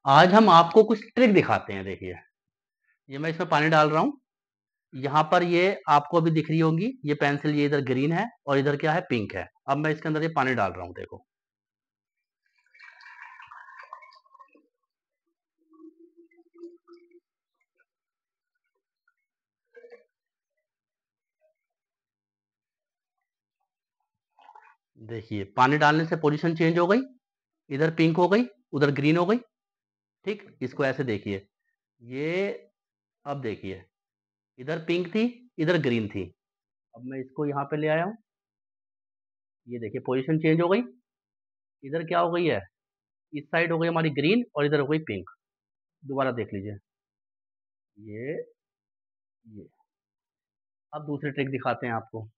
आज हम आपको कुछ ट्रिक दिखाते हैं। देखिए, ये मैं इसमें पानी डाल रहा हूँ। यहाँ पर ये आपको अभी दिख रही होंगी, ये पेंसिल ये इधर ग्रीन है और इधर क्या है, पिंक है। अब मैं इसके अंदर ये पानी डाल रहा हूँ, देखो। देखिए, पानी डालने से पोजीशन चेंज हो गई, इधर पिंक हो गई, उधर ग्रीन हो गई। ठीक, इसको ऐसे देखिए, ये अब देखिए, इधर पिंक थी, इधर ग्रीन थी। अब मैं इसको यहाँ पे ले आया हूँ, ये देखिए पोजीशन चेंज हो गई। इधर क्या हो गई है, इस साइड हो गई हमारी ग्रीन और इधर हो गई पिंक। दोबारा देख लीजिए, ये अब दूसरी ट्रिक दिखाते हैं आपको।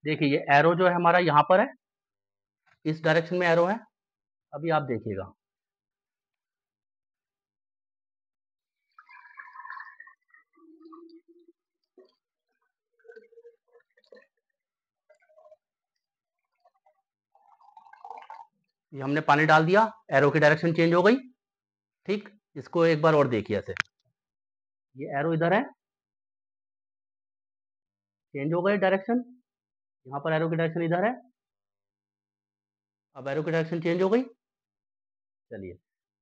देखिए, ये एरो जो है हमारा यहाँ पर है, इस डायरेक्शन में एरो है। अभी आप देखिएगा, ये हमने पानी डाल दिया, एरो की डायरेक्शन चेंज हो गई। ठीक, इसको एक बार और देखिए ऐसे, ये एरो इधर है, चेंज हो गई डायरेक्शन। यहाँ पर एरो की डायरेक्शन इधर है, अब एरो की डायरेक्शन चेंज हो गई। चलिए,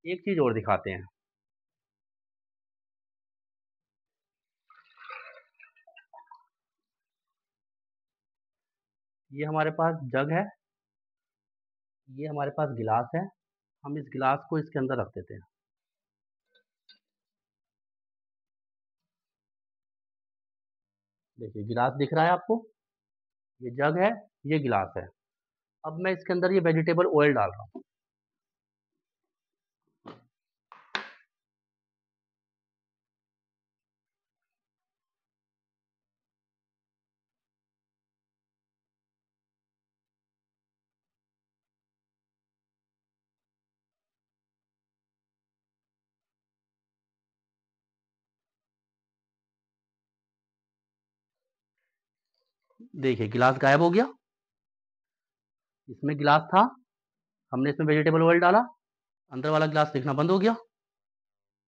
एक चीज और दिखाते हैं। ये हमारे पास जग है, ये हमारे पास गिलास है। हम इस गिलास को इसके अंदर रख देते हैं। देखिए, गिलास दिख रहा है आपको, ये जग है, ये गिलास है। अब मैं इसके अंदर ये वेजिटेबल ऑयल डाल रहा हूँ। देखिए, गिलास गायब हो गया, इसमें गिलास था, हमने इसमें वेजिटेबल ऑयल डाला, अंदर वाला गिलास दिखना बंद हो गया।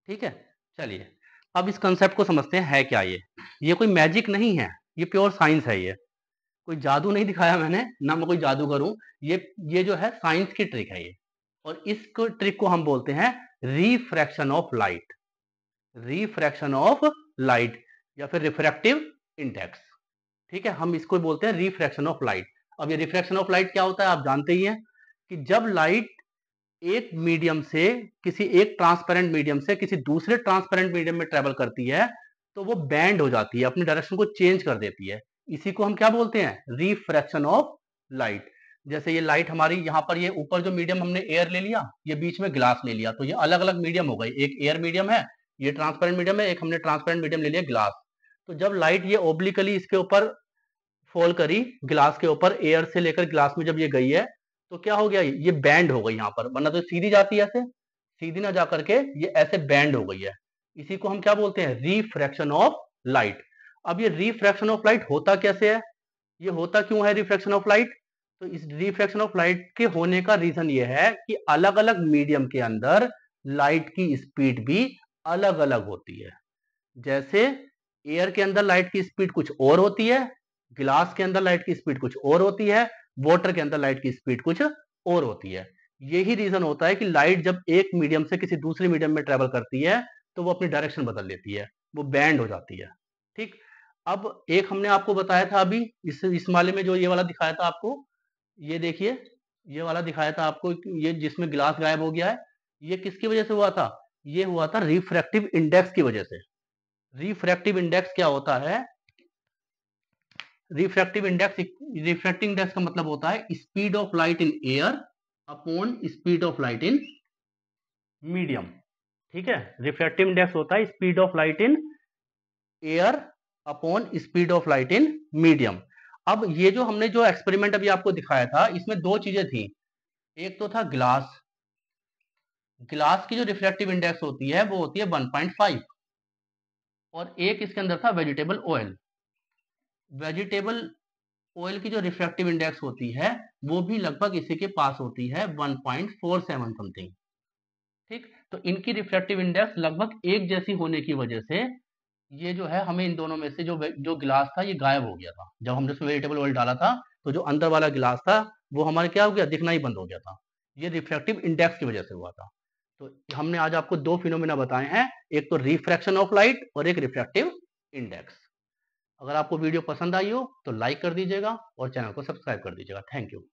ठीक है, चलिए, अब इस कंसेप्ट को समझते हैं, है क्या ये कोई मैजिक नहीं है, ये प्योर साइंस है। ये कोई जादू नहीं दिखाया मैंने, ना मैं कोई जादूगर हूँ। ये जो है साइंस की ट्रिक है ये। और इस ट्रिक को हम बोलते हैं refraction of light. Refraction of light या फिर रिफ्रैक्टिव इंडेक्स। ठीक है, हम इसको बोलते हैं रिफ्रैक्शन ऑफ लाइट। अब ये रिफ्रैक्शन ऑफ लाइट क्या होता है, आप जानते ही हैं कि जब लाइट एक मीडियम से किसी एक ट्रांसपेरेंट मीडियम से किसी दूसरे ट्रांसपेरेंट मीडियम में ट्रेवल करती है, तो वो बैंड हो जाती है, अपनी डायरेक्शन को चेंज कर देती है। इसी को हम क्या बोलते हैं, रिफ्रैक्शन ऑफ लाइट। जैसे ये लाइट हमारी यहाँ पर, ये ऊपर जो मीडियम हमने एयर ले लिया, ये बीच में ग्लास ले लिया, तो ये अलग अलग मीडियम हो गए। एक एयर मीडियम है, ये ट्रांसपेरेंट मीडियम है, एक हमने ट्रांसपेरेंट मीडियम ले लिया ग्लास। तो जब लाइट ये ओब्लिकली इसके ऊपर फॉल करी, ग्लास के ऊपर, एयर से लेकर ग्लास में जब ये गई है, तो क्या हो गया, ये बैंड हो गई यहाँ पर, वरना तो सीधी जाती है ऐसे, सीधी ना जा करके ये ऐसे बैंड हो गई है। इसी को हम क्या बोलते हैं, रिफ्रैक्शन ऑफ लाइट। अब ये रिफ्रैक्शन ऑफ लाइट होता कैसे है, ये होता क्यों है रिफ्रैक्शन ऑफ लाइट? तो इस रिफ्रैक्शन ऑफ लाइट के होने का रीजन ये है कि अलग अलग मीडियम के अंदर लाइट की स्पीड भी अलग अलग होती है। जैसे एयर के अंदर लाइट की स्पीड कुछ और होती है, गिलास के अंदर लाइट की स्पीड कुछ और होती है, वाटर के अंदर लाइट की स्पीड कुछ और होती है। यही रीजन होता है कि लाइट जब एक मीडियम से किसी दूसरे मीडियम में ट्रेवल करती है, तो वो अपनी डायरेक्शन बदल लेती है, वो बैंड हो जाती है। ठीक, अब एक हमने आपको बताया था अभी, इस वाले में जो ये वाला दिखाया था आपको, ये देखिए, ये वाला दिखाया था आपको, ये जिसमें गिलास गायब हो गया है, ये किसकी वजह से हुआ था, ये हुआ था रिफ्रैक्टिव इंडेक्स की वजह से। रिफ्रैक्टिव इंडेक्स क्या होता है, रिफ्रैक्टिव इंडेक्स का मतलब होता है speed of light in air upon speed of light in medium. ठीक है, रिफ्रैक्टिव इंडेक्स होता है speed of light in air upon speed of light in medium. अब ये जो हमने जो एक्सपेरिमेंट अभी आपको दिखाया था, इसमें दो चीजें थी। एक तो था ग्लास, ग्लास की जो रिफ्रैक्टिव इंडेक्स होती है वो होती है 1.5, और एक इसके अंदर था वेजिटेबल ऑयल। वेजिटेबल ऑयल की जो रिफ्रैक्टिव इंडेक्स होती है वो भी लगभग इसी के पास होती है 1.47 समथिंग। ठीक, तो इनकी रिफ्रैक्टिव इंडेक्स लगभग एक जैसी होने की वजह से ये जो है हमें इन दोनों में से जो गिलास था ये गायब हो गया था। जब हमने उसमें वेजिटेबल ऑयल डाला था तो जो अंदर वाला गिलास था वो हमारे क्या हो गया, दिखना ही बंद हो गया था। ये रिफ्रैक्टिव इंडेक्स की वजह से हुआ था। तो हमने आज आपको दो फिनोमेना बताए हैं, एक तो रिफ्रैक्शन ऑफ लाइट और एक रिफ्रैक्टिव इंडेक्स। अगर आपको वीडियो पसंद आई हो तो लाइक कर दीजिएगा और चैनल को सब्सक्राइब कर दीजिएगा। Thank you.